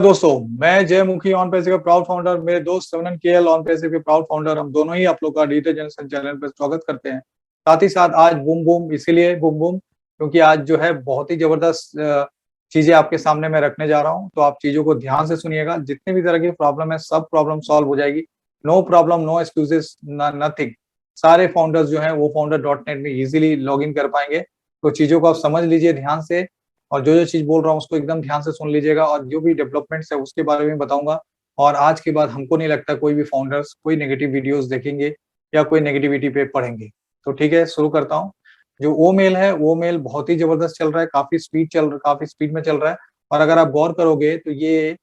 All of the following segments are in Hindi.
दोस्तों, मैं जय मुखी ऑन पैसे का प्राउड फाउंडर, मेरे दोस्त सवनन केएल ऑन पैसे के प्राउड फाउंडर, हम दोनों ही आप लोग का डिजिटल जनरेशन चैनल पर स्वागत करते हैं। साथ ही साथ आज बूम बूम इसीलिए बूम बूम क्योंकि आज जो है बहुत ही जबरदस्त चीजें आपके सामने मैं रखने जा रहा हूं। तो आप चीजों को ध्यान से सुनिएगा। जितने भी तरह की प्रॉब्लम है सब प्रॉब्लम सॉल्व हो जाएगी। No problem, no excuses, nothing. सारे फाउंडर्स जो है वो founder.net में इजीली लॉग इन कर पाएंगे। तो चीजों को आप समझ लीजिए ध्यान से, और जो जो चीज बोल रहा हूँ उसको एकदम ध्यान से सुन लीजिएगा, और जो भी डेवलपमेंट्स है उसके बारे में बताऊंगा। और आज के बाद हमको नहीं लगता कोई भी फाउंडर्स कोई नेगेटिव वीडियोस देखेंगे या कोई नेगेटिविटी पे पढ़ेंगे। तो ठीक है, शुरू करता हूँ। जो वो मेल है वो मेल बहुत ही जबरदस्त चल रहा है, काफी स्पीड में चल रहा है। और अगर आप गौर करोगे तो ये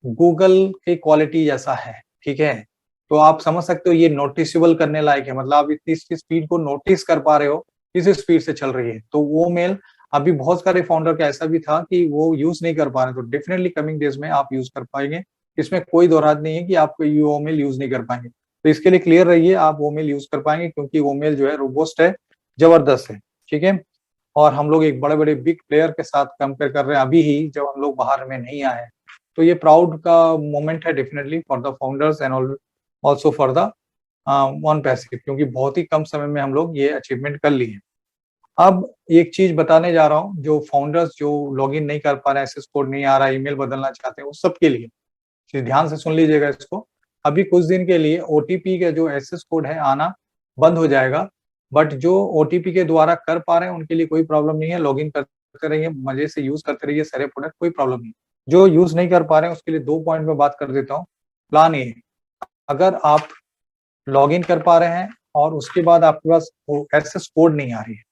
गूगल की क्वालिटी जैसा है। ठीक है, तो आप समझ सकते हो ये नोटिसेबल करने लायक है। मतलब आप इतनी इसकी स्पीड को नोटिस कर पा रहे हो, किस स्पीड से चल रही है। तो वो मेल अभी बहुत सारे फाउंडर का ऐसा भी था कि वो यूज नहीं कर पा रहे, तो डेफिनेटली कमिंग डेज में आप यूज कर पाएंगे। इसमें कोई दो रात नहीं है कि आप वो मेल यूज नहीं कर पाएंगे। तो इसके लिए क्लियर रहिए, आप वो मेल यूज कर पाएंगे क्योंकि वो मेल जो है रोबोस्ट है, जबरदस्त है। ठीक है, और हम लोग एक बड़े बड़े बिग प्लेयर के साथ कंपेयर कर रहे हैं अभी ही, जब हम लोग बाहर में नहीं आए। तो ये प्राउड का मोमेंट है definitely for the founders and also for the one passive, क्योंकि बहुत ही कम समय में हम लोग ये अचीवमेंट कर लिए। अब एक चीज बताने जा रहा हूँ, जो फाउंडर्स जो लॉगिन नहीं कर पा रहे हैं, एक्सेस कोड नहीं आ रहा, ईमेल बदलना चाहते हैं, वो सबके लिए ध्यान से सुन लीजिएगा इसको। अभी कुछ दिन के लिए ओटीपी का जो एक्सेस कोड है आना बंद हो जाएगा। बट जो ओटीपी के द्वारा कर पा रहे हैं उनके लिए कोई प्रॉब्लम नहीं है, लॉगिन करते रहिए, मजे से यूज करते रहिए सारे प्रोडक्ट, कोई प्रॉब्लम नहीं। जो यूज नहीं कर पा रहे हैं उसके लिए 2 पॉइंट में बात कर देता हूँ। प्लान ए, अगर आप लॉगिन कर पा रहे हैं और उसके बाद आपके पास एक्सेस कोड नहीं आ रही है,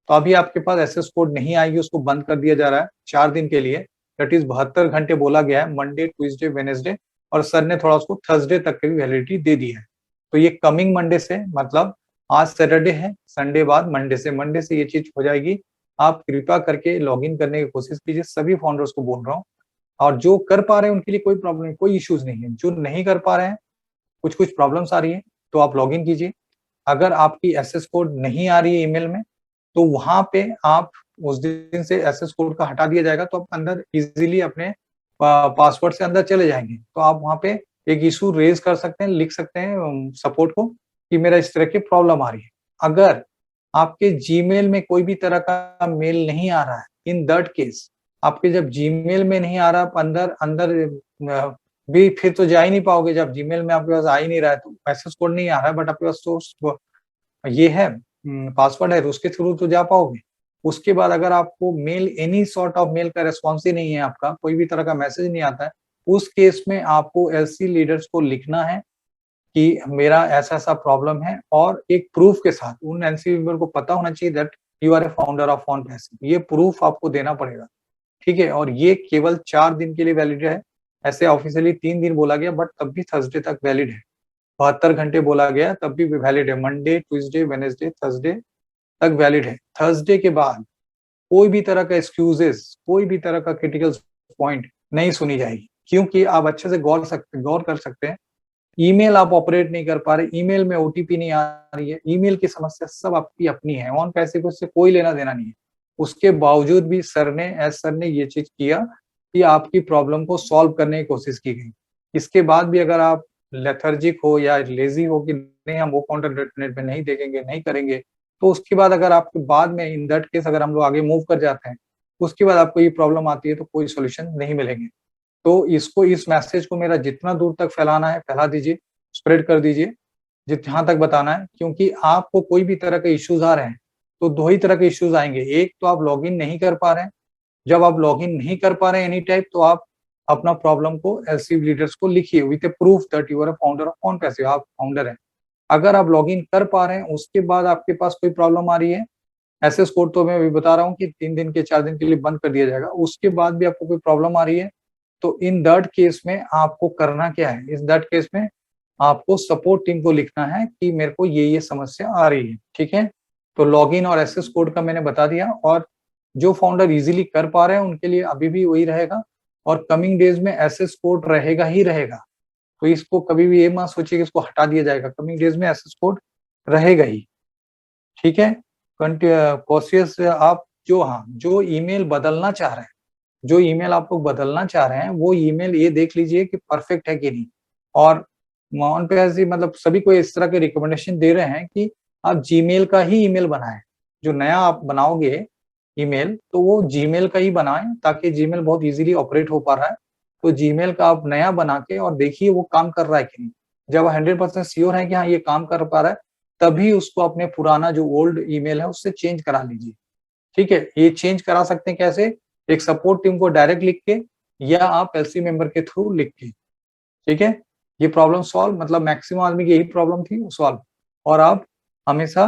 तो अभी आपके पास एक्सेस कोड नहीं आएगी, उसको बंद कर दिया जा रहा है 4 दिन के लिए। दैट इज 72 घंटे बोला गया है, मंडे ट्यूसडे वेनेसडे, और सर ने थोड़ा उसको थर्सडे तक की वैलिडिटी दे दी है। तो ये कमिंग मंडे से, मतलब आज सैटरडे है, संडे बाद मंडे से ये चीज हो जाएगी। आप कृपया करके लॉगिन करने की कोशिश कीजिए, सभी फाउंडर्स को बोल रहा हूँ। और जो कर पा रहे हैं उनके लिए कोई प्रॉब्लम नहीं, कोई इश्यूज नहीं है। जो नहीं कर पा रहे हैं, कुछ कुछ प्रॉब्लम्स आ रही है, तो आप लॉगिन कीजिए। अगर आपकी एक्सेस कोड नहीं आ रही है ईमेल में, तो वहां पे आप उस दिन से एक्सेस कोड का हटा दिया जाएगा, तो आप अंदर इजीली अपने पासवर्ड से अंदर चले जाएंगे। तो आप वहां पे एक इशू रेज कर सकते हैं, लिख सकते हैं सपोर्ट को कि मेरा इस तरह की प्रॉब्लम आ रही है। अगर आपके जीमेल में कोई भी तरह का मेल नहीं आ रहा है, इन दैट केस, आपके जब जीमेल में नहीं आ रहा, आप अंदर अंदर भी फिर तो जा ही नहीं पाओगे। जब जीमेल में आपके पास आ ही नहीं रहा है, तो एक्सेस कोड नहीं आ रहा है, बट आपके पास सोर्स ये है, पासवर्ड है, तो उसके थ्रू तो जा पाओगे। उसके बाद अगर आपको mail, any sort of mail का रेस्पॉन्स ही नहीं है, आपका कोई भी तरह का मैसेज नहीं आता है, उस केस में आपको एलसी लीडर्स को लिखना है कि मेरा ऐसा ऐसा प्रॉब्लम है, और एक प्रूफ के साथ। उन एलसी लीडर को पता होना चाहिए that you are a founder of on passive, ये प्रूफ आपको देना पड़ेगा। ठीक है, और ये केवल 4 दिन के लिए वैलिड है। ऐसे ऑफिशियली 3 दिन बोला गया, बट तब भी थर्सडे तक वैलिड है। 72 घंटे बोला गया, तब भी वैलिड है। मंडे ट्यूसडे वेनेसडे थर्सडे तक वैलिड है। थर्सडे के बाद कोई भी तरह का एक्सक्यूजेस, कोई भी तरह का क्रिटिकल पॉइंट नहीं सुनी जाएगी, क्योंकि आप अच्छे से गौर कर सकते हैं। ईमेल आप ऑपरेट नहीं कर पा रहे, ईमेल में ओटीपी नहीं आ रही है, ईमेल की समस्या सब आपकी अपनी है, ऑन पैसे को उससे कोई लेना देना नहीं है। उसके बावजूद भी सर ने ये चीज किया कि आपकी प्रॉब्लम को सॉल्व करने की कोशिश की गई। इसके बाद भी अगर आप लेथर्जिक हो या लेजी हो कि नहीं हम वो founder.net पे नहीं देखेंगे, नहीं करेंगे, तो उसके बाद अगर आपके बाद में इन दैट केस अगर हम लोग आगे मूव कर जाते हैं, उसके बाद आपको ये प्रॉब्लम आती है, तो कोई सोल्यूशन नहीं मिलेंगे। तो इसको, इस मैसेज को मेरा जितना दूर तक फैलाना है फैला दीजिए, स्प्रेड कर दीजिए, जहां तक बताना है। क्योंकि आपको कोई भी तरह के इश्यूज आ रहे हैं, तो 2 ही तरह के इश्यूज आएंगे। एक तो आप लॉगिन नहीं कर पा रहे हैं, जब आप लॉगिन नहीं कर पा रहे हैं एनी टाइप, तो आप अपना प्रॉब्लम को एलसी लीडर्स को लिखिए with a proof that you are a founder of on passive, आप फाउंडर हैं। अगर आप लॉगिन कर पा रहे हैं, उसके बाद आपके पास कोई प्रॉब्लम आ रही है, एसएस कोड तो मैं अभी बता रहा हूँ कि 3 दिन के 4 दिन के लिए बंद कर दिया जाएगा, उसके बाद भी आपको कोई प्रॉब्लम आ रही है, तो इन दैट केस में आपको करना क्या है? इस दैट केस में आपको सपोर्ट टीम को लिखना है कि मेरे को ये समस्या आ रही है। ठीक है, तो लॉगिन और एसएस कोड का मैंने बता दिया, और जो फाउंडर इजीली कर पा रहे हैं उनके लिए अभी भी वही रहेगा, और कमिंग डेज में एसएस कोड रहेगा ही रहेगा। तो इसको कभी भी ये मत सोचिए कि इसको हटा दिया जाएगा, कमिंग डेज में एसएस कोड रहेगा ही। ठीक है, कॉशियस आप जो, हाँ, जो ईमेल बदलना चाह रहे हैं, जो ईमेल आप लोग बदलना चाह रहे हैं वो ईमेल ये देख लीजिए कि परफेक्ट है कि नहीं। और ऑन पे ऐसी मतलब सभी को इस तरह के रिकमेंडेशन दे रहे हैं कि आप जीमेल का ही ईमेल बनाएं। जो नया आप बनाओगे ईमेल तो वो जीमेल का ही बनाएं, ताकि जीमेल बहुत इजीली ऑपरेट हो पा रहा है। तो जीमेल का आप नया बना के और देखिए वो काम कर रहा है कि नहीं। जब 100% श्योर है कि हाँ ये काम कर पा रहा है, तभी उसको अपने पुराना जो ओल्ड ईमेल है उससे चेंज करा लीजिए। ठीक है, ये चेंज करा सकते हैं कैसे? एक सपोर्ट टीम को डायरेक्ट लिख के या आप एलसी मेंबर के थ्रू लिख के। ठीक है, ये प्रॉब्लम सॉल्व, मतलब मैक्सिमम आदमी की यही प्रॉब्लम थी, वो सॉल्व। और आप हमेशा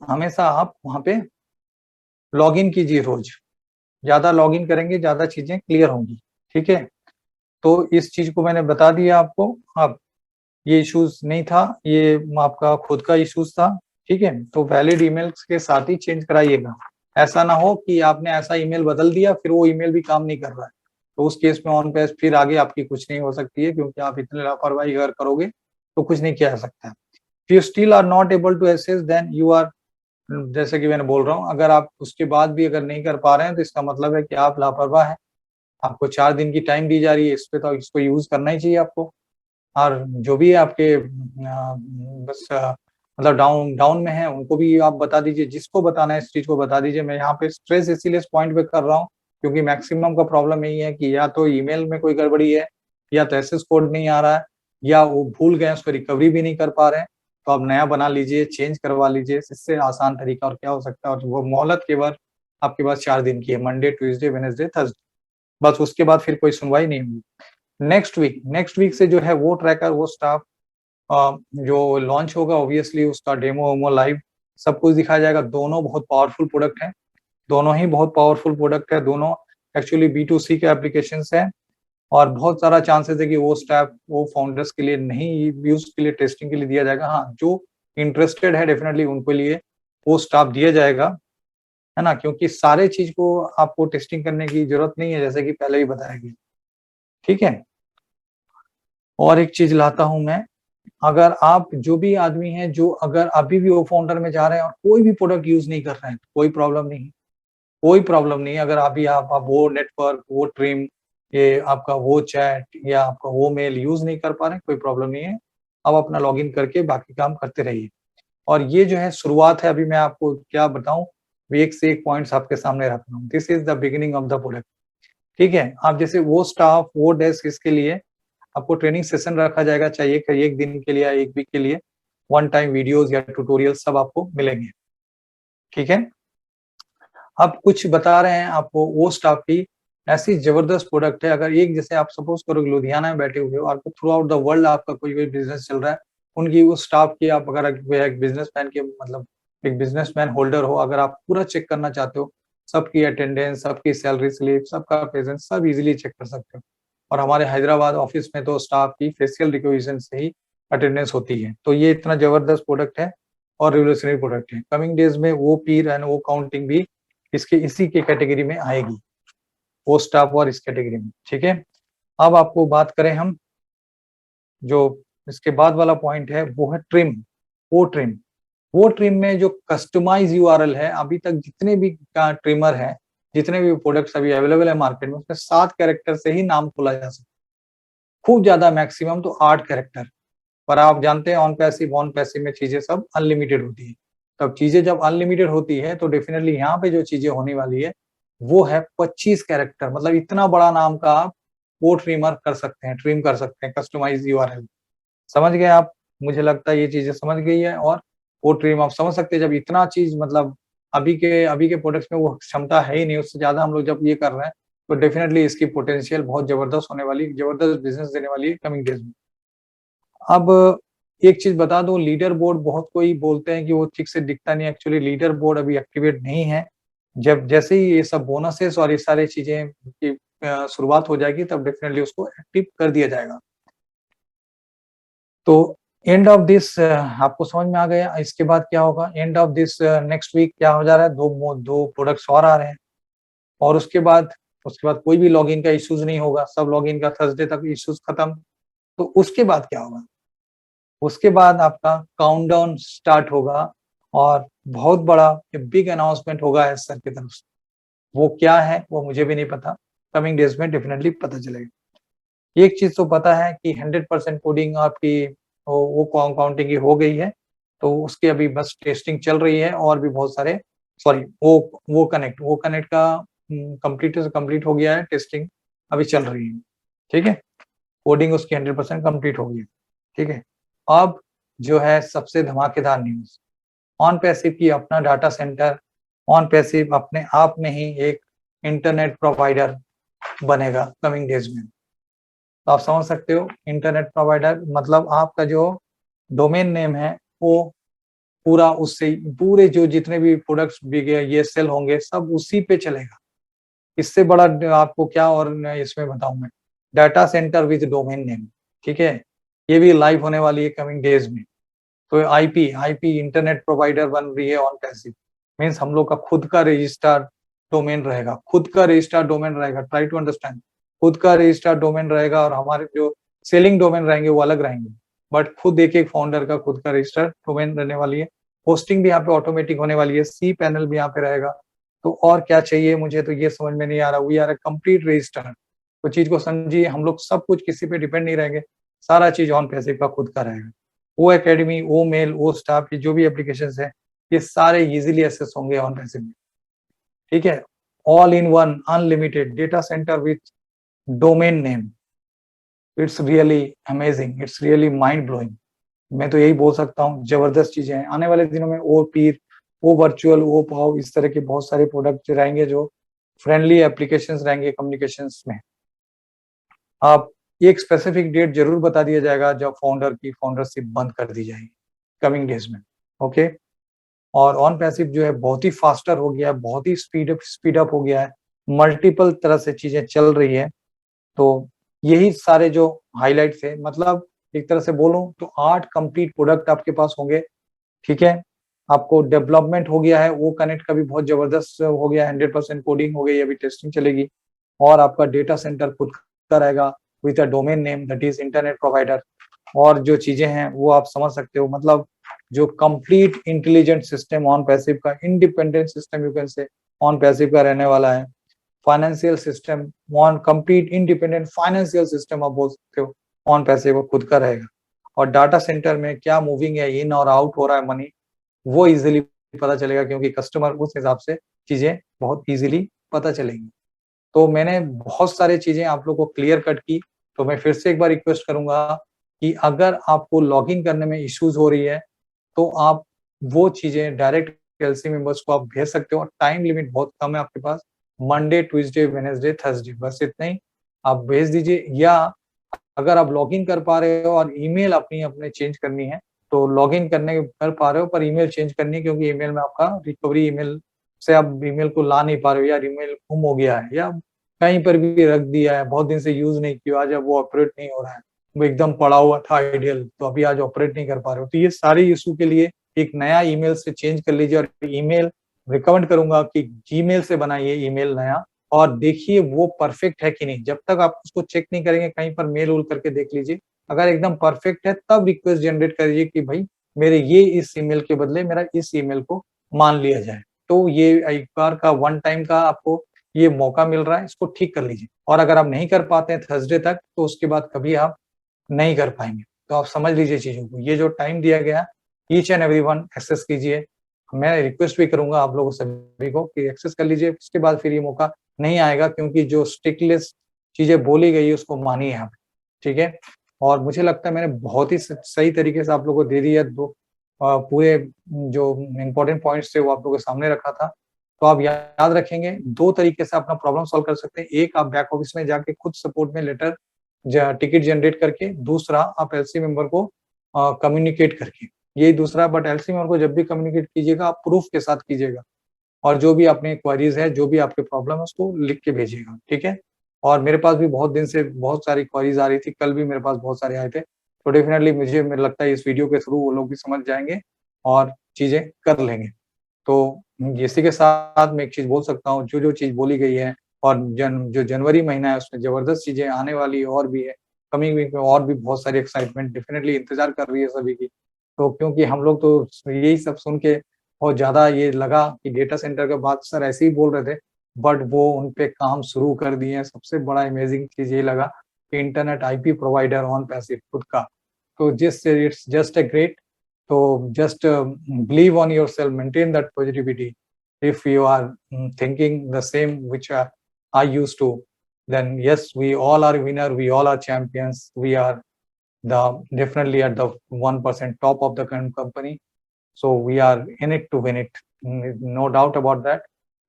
हमेशा आप वहां पे लॉग इन कीजिए रोज। ज्यादा लॉग इन करेंगे ज्यादा चीजें क्लियर होंगी। ठीक है, तो इस चीज को मैंने बता दिया आपको। अब ये इश्यूज नहीं था, ये आपका खुद का इश्यूज था। ठीक है, तो वैलिड ईमेल्स के साथ ही चेंज कराइएगा। ऐसा ना हो कि आपने ऐसा ईमेल बदल दिया फिर वो ईमेल भी काम नहीं कर रहा है, तो उस केस में ऑन पेज फिर आगे आपकी कुछ नहीं हो सकती है, क्योंकि आप इतने लापरवाही अगर करोगे तो कुछ नहीं किया जा सकता है। You still are not able to access then you are, जैसे कि मैंने बोल रहा हूँ, अगर आप उसके बाद भी अगर नहीं कर पा रहे हैं तो इसका मतलब है कि आप लापरवाह हैं। आपको 4 दिन की टाइम दी जा रही है इस पे, तो इसको यूज करना ही चाहिए आपको। और जो भी आपके बस मतलब डाउन डाउन में है उनको भी आप बता दीजिए, जिसको बताना है इस चीज को बता दीजिए। मैं यहाँ पे स्ट्रेस इसीलिए इस पॉइंट पे कर रहा हूँ क्योंकि मैक्सिमम का प्रॉब्लम यही है कि या तो ईमेल में कोई गड़बड़ी है, या तो एसएस कोड नहीं आ रहा है, या वो भूल गए उसको रिकवरी भी नहीं कर पा रहे हैं। तो आप नया बना लीजिए, चेंज करवा लीजिए, इससे आसान तरीका और क्या हो सकता है। और वो मोहलत केवल आपके पास 4 दिन की है, मंडे ट्यूसडे वेडनेसडे थर्सडे, बस उसके बाद फिर कोई सुनवाई नहीं होगी। नेक्स्ट वीक से जो है वो ट्रैकर वो स्टाफ जो लॉन्च होगा, ऑब्वियसली उसका डेमो वेमो लाइव सब कुछ दिखाया जाएगा। दोनों बहुत पावरफुल प्रोडक्ट हैं, दोनों ही बहुत पावरफुल प्रोडक्ट है। दोनों एक्चुअली B2C के एप्लीकेशन है, और बहुत सारा चांसेस है कि वो स्टाफ वो फाउंडर्स के लिए नहीं, यूज के लिए, टेस्टिंग के लिए दिया जाएगा। हाँ, जो इंटरेस्टेड है डेफिनेटली उनके लिए वो स्टाफ दिया जाएगा, है ना, क्योंकि सारे चीज को आपको टेस्टिंग करने की जरूरत नहीं है, जैसे कि पहले ही बताया गया। ठीक है, और एक चीज लाता हूं मैं, अगर आप जो भी आदमी हैं जो अगर अभी भी वो फाउंडर में जा रहे हैं और कोई भी प्रोडक्ट यूज नहीं कर रहे हैं, कोई प्रॉब्लम नहीं, कोई प्रॉब्लम नहीं। अगर अभी आप वो नेटवर्क, वो ट्रिम, ये आपका वो चैट या आपका वो मेल यूज नहीं कर पा रहे हैं, कोई प्रॉब्लम नहीं है। आप अपना लॉगिन करके बाकी काम करते रहिए। और ये जो है शुरुआत है, अभी मैं आपको क्या बताऊं, एक से एक पॉइंट्स आपके सामने रख रहा हूँ। This is the beginning of the product. ठीक है, आप जैसे वो स्टाफ वो डेस्क, इसके लिए आपको ट्रेनिंग सेशन रखा जाएगा, चाहिए एक दिन के लिए या एक वीक के लिए, वन टाइम वीडियोस या ट्यूटोरियल सब आपको मिलेंगे। ठीक है, अब कुछ बता रहे हैं आपको वो स्टाफ की ऐसी जबरदस्त प्रोडक्ट है। अगर एक जैसे आप सपोज करो लुधियाना में बैठे हुए हो और थ्रू आउट द वर्ल्ड आपका कोई कोई बिजनेस चल रहा है, उनकी उस स्टाफ की आप अगर एक बिजनेसमैन के मतलब एक बिजनेसमैन होल्डर हो, अगर आप पूरा चेक करना चाहते हो, सबकी अटेंडेंस, सबकी सैलरी स्लिप, सबका प्रेजेंस सब इजीली चेक कर सकते हो। और हमारे हैदराबाद ऑफिस में तो स्टाफ की फेशियल रिकॉग्निशन से ही अटेंडेंस होती है। तो ये इतना जबरदस्त प्रोडक्ट है और रिवोल्यूशनरी प्रोडक्ट है। कमिंग डेज में वो पीर एंड वो काउंटिंग भी इसके इसी के कैटेगरी में आएगी, वो स्टाफ और इस कैटेगरी में। ठीक है, अब आपको बात करें हम, जो इसके बाद वाला पॉइंट है वो है ट्रिम। वो ट्रिम में जो कस्टमाइज यूआरएल है, अभी तक जितने भी ट्रिमर है, जितने भी प्रोडक्ट्स अभी अवेलेबल है मार्केट में, उसमें 7 कैरेक्टर से ही नाम खोला जा सकता है। खूब ज्यादा मैक्सिमम तो 8 कैरेक्टर। पर आप जानते हैं ऑन पैसिव में चीजें सब अनलिमिटेड होती है। तब चीजें जब अनलिमिटेड होती है तो डेफिनेटली यहाँ पे जो चीजें होने वाली है वो है 25 कैरेक्टर। मतलब इतना बड़ा नाम का आप वो ट्रिमर कर सकते हैं, ट्रिम कर सकते हैं, कस्टमाइज यूआरएल। समझ गए आप? मुझे लगता है ये चीजें समझ गई है। और वो ट्रिम आप समझ सकते हैं, जब इतना चीज मतलब अभी के प्रोडक्ट्स में वो क्षमता है ही नहीं, उससे ज्यादा हम लोग जब ये कर रहे हैं, तो डेफिनेटली इसकी पोटेंशियल बहुत जबरदस्त होने वाली, जबरदस्त बिजनेस देने वाली है कमिंग डेज में। अब एक चीज बता दूं, लीडर बोर्ड बहुत कोई बोलते हैं कि वो ठीक से दिखता नहीं, एक्चुअली लीडर बोर्ड अभी एक्टिवेट नहीं है। जब जैसे ही ये सब बोनसेस और ये सारी चीजें की शुरुआत हो जाएगी तब डेफिनेटली उसको एक्टिव कर दिया जाएगा। तो एंड ऑफ दिस आपको समझ में आ गया। इसके बाद क्या होगा, end of this next week क्या हो जा रहा है, दो प्रोडक्ट्स और आ रहे हैं। और उसके बाद कोई भी लॉगिन का इश्यूज नहीं होगा, सब लॉगिन का थर्सडे तक इश्यूज खत्म। तो उसके बाद क्या होगा, उसके बाद आपका काउंटडाउन स्टार्ट होगा और बहुत बड़ा बिग अनाउंसमेंट होगा एस सर की तरफ से। वो क्या है वो मुझे भी नहीं पता, कमिंग डेज में डेफिनेटली पता चलेगा। एक चीज तो पता है कि 100% कोडिंग आपकी वो काउंटिंग की हो गई है, तो उसकी अभी बस टेस्टिंग चल रही है, और भी बहुत सारे सॉरी वो कनेक्ट का कंप्लीट हो गया है, टेस्टिंग अभी चल रही है। ठीक है, कोडिंग उसकी 100% कंप्लीट हो गई है। ठीक है, अब जो है सबसे धमाकेदार न्यूज, ऑन पैसिव की अपना डाटा सेंटर, ऑन पैसिव अपने आप में ही एक इंटरनेट प्रोवाइडर बनेगा कमिंग डेज में। तो आप समझ सकते हो, इंटरनेट प्रोवाइडर मतलब आपका जो डोमेन नेम है वो पूरा उससे पूरे जो जितने भी प्रोडक्ट्स बिके ये सेल होंगे सब उसी पे चलेगा। इससे बड़ा आपको क्या और इसमें बताऊं मैं, data centre with domain name. ठीक है, ये भी लाइव होने वाली है कमिंग डेज में। तो आईपी इंटरनेट प्रोवाइडर बन रही है ऑन पैसिव, मीन्स हम लोग का खुद का रजिस्टर्ड डोमेन रहेगा, खुद का रजिस्टर्ड डोमेन रहेगा। ट्राई टू अंडरस्टैंड, खुद का रजिस्टर्ड डोमेन रहेगा, और हमारे जो सेलिंग डोमेन रहेंगे वो अलग रहेंगे, बट खुद एक एक फाउंडर का खुद का रजिस्टर्ड डोमेन रहने वाली है। होस्टिंग भी यहाँ पे ऑटोमेटिक होने वाली है, सी पैनल भी यहाँ पे रहेगा। तो और क्या चाहिए मुझे, तो ये समझ में नहीं आ रहा। We are a complete registered, तो चीज को समझिए, हम लोग सब कुछ किसी पे डिपेंड नहीं रहेंगे, सारा चीज ऑन पैसिव का खुद का रहेगा। वो एकेडमी, वो मेल, वो स्टाफ, ये जो भी एप्लीकेशन है ये सारे इजीली एक्सेस होंगे ऑन पैसिव में। ठीक है, all in one unlimited data centre with domain name. It's really amazing, it's really mind blowing. मैं तो यही बोल सकता हूँ, जबरदस्त चीजें हैं आने वाले दिनों में। ओ पीर, ओ वर्चुअल, ओ पाओ, इस तरह के बहुत सारे प्रोडक्ट रहेंगे जो फ्रेंडली एप्लीकेशंस रहेंगे कम्युनिकेशंस में। आप एक स्पेसिफिक डेट जरूर बता दिया जाएगा जब फाउंडर की फाउंडरशिप बंद कर दी जाएगी कमिंग डेज में। ओके, और ऑन पैसिव जो है बहुत ही फास्टर हो गया है, बहुत ही स्पीड अप हो गया है, मल्टीपल तरह से चीजें चल रही है। तो यही सारे जो हाईलाइट्स है, मतलब एक तरह से बोलूं तो 8 कंप्लीट प्रोडक्ट आपके पास होंगे। ठीक है, आपको डेवलपमेंट हो गया है, वो कनेक्ट का भी बहुत जबरदस्त हो गया, 100% कोडिंग हो गई, अभी टेस्टिंग चलेगी। और आपका डेटा सेंटर खुद का रहेगा with a domain name that is internet provider. और जो चीजें हैं वो आप समझ सकते हो, मतलब जो complete intelligent system on passive का, independent system you can say on passive का रहने वाला है। Financial system, on complete independent financial system आप बोल सकते हो, ऑन पैसिव खुद का रहेगा। और डाटा सेंटर में क्या मूविंग है, इन और आउट हो रहा है मनी, वो इजीली पता चलेगा, क्योंकि कस्टमर उस हिसाब से चीजें बहुत इजीली पता चलेंगी। तो मैंने बहुत सारी चीजें आप लोग को क्लियर कट की। तो मैं फिर से एक बार रिक्वेस्ट करूंगा कि अगर आपको लॉगिन करने में इश्यूज हो रही है तो आप वो चीजें डायरेक्ट एलसी मेंबर्स को आप भेज सकते हो। टाइम लिमिट बहुत कम है आपके पास, मंडे, ट्यूसडे, वेडनेसडे, थर्सडे, बस इतना ही आप भेज दीजिए। या अगर आप लॉगिन कर पा रहे हो और ईमेल अपनी अपने चेंज करनी है तो लॉगिन करने कर पा रहे हो, पर ईमेल चेंज करनी है, क्योंकि ईमेल में आपका रिकवरी ईमेल से आप ईमेल को ला नहीं पा रहे हो, या ईमेल गुम हो गया है, या कहीं पर भी रख दिया है, बहुत दिन से यूज नहीं किया, आज अब वो ऑपरेट नहीं हो रहा है, वो एकदम पड़ा हुआ था आइडियल, तो अभी आज ऑपरेट नहीं कर पा रहे हो, तो ये सारी इशू के लिए एक नया ईमेल से चेंज कर लीजिए। और ईमेल रिकमेंड करूंगा कि जीमेल से बनाइए ईमेल नया, और देखिए वो परफेक्ट है कि नहीं। जब तक आप उसको चेक नहीं करेंगे, कहीं पर मेल उल करके देख लीजिए, अगर एकदम परफेक्ट है तब रिक्वेस्ट जनरेट करिए कि भाई मेरे ये इस ईमेल के बदले मेरा इस ईमेल को मान लिया जाए। तो ये एक बार का वन टाइम का आपको ये मौका मिल रहा है, इसको ठीक कर लीजिए। और अगर आप नहीं कर पाते हैं थर्सडे तक, तो उसके बाद कभी आप नहीं कर पाएंगे। तो आप समझ लीजिए चीजों को, ये जो टाइम दिया गया ईच एंड एवरीवन एक्सेस कीजिए। मैं रिक्वेस्ट भी करूंगा आप लोगों सभी को कि एक्सेस कर लीजिए, उसके बाद फिर ये मौका नहीं आएगा, क्योंकि जो स्ट्रिक्टलेस चीजें बोली गई है उसको मानिए आप। ठीक है, और मुझे लगता है मैंने बहुत ही सही तरीके से आप लोगों को दे दिया, दो पूरे जो इम्पोर्टेंट पॉइंट्स थे वो आप लोगों के सामने रखा था। तो आप याद रखेंगे, दो तरीके से अपना प्रॉब्लम सॉल्व कर सकते हैं। एक, आप बैक ऑफिस में जाके खुद सपोर्ट में लेटर टिकट जनरेट करके, दूसरा आप एलसी मेंबर को कम्युनिकेट करके, यही दूसरा। बट एलसी मेंबर को जब भी कम्युनिकेट कीजिएगा आप प्रूफ के साथ कीजिएगा, और जो भी अपने क्वारीज है, जो भी आपके प्रॉब्लम है, उसको लिख के भेजिएगा। ठीक है, और मेरे पास भी बहुत दिन से बहुत सारी क्वारीज आ रही थी, कल भी मेरे पास बहुत सारे आए थे, तो डेफिनेटली मुझे लगता है इस वीडियो के थ्रू वो लोग भी समझ जाएंगे और चीजें कर लेंगे। तो इसी के साथ मैं एक चीज बोल सकता हूँ, जो जो चीज बोली गई है, और जो जनवरी महीना है उसमें जबरदस्त चीजें आने वाली और भी है, कमिंग वीक में और भी बहुत सारी एक्साइटमेंट डेफिनेटली इंतजार कर रही है सभी की। तो क्योंकि हम लोग तो यही सब सुन के बहुत ज्यादा ये लगा कि डेटा सेंटर का बात सर ऐसे ही बोल रहे थे, बट वो उन पे काम शुरू कर दिए हैं। सबसे बड़ा अमेजिंग चीज ये लगा कि internet IP provider on passive खुद का, तो जिस इट्स जस्ट अ ग्रेट। तो just believe on yourself, maintain that positivity. If you are thinking the same which I use to, then yes, we all are winner, we all are champions, we are the definitely at the 1% top of the company, so we are in it to win it, no doubt about that.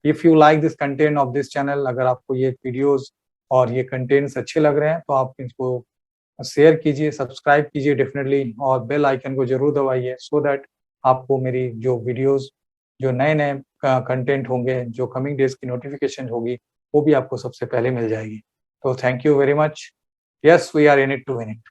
If you like this content of this channel, अगर आपको ये वीडियोस और ये कंटेंट्स अच्छे लग रहे हैं तो आप इसको शेयर कीजिए, सब्सक्राइब कीजिए डेफिनेटली, और बेल आइकन को जरूर दबाइए सो दैट आपको मेरी जो वीडियोस, जो नए नए कंटेंट होंगे, जो कमिंग डेज की नोटिफिकेशन होगी, वो भी आपको सबसे पहले मिल जाएगी। तो thank you very much. Yes, we are in it to win it.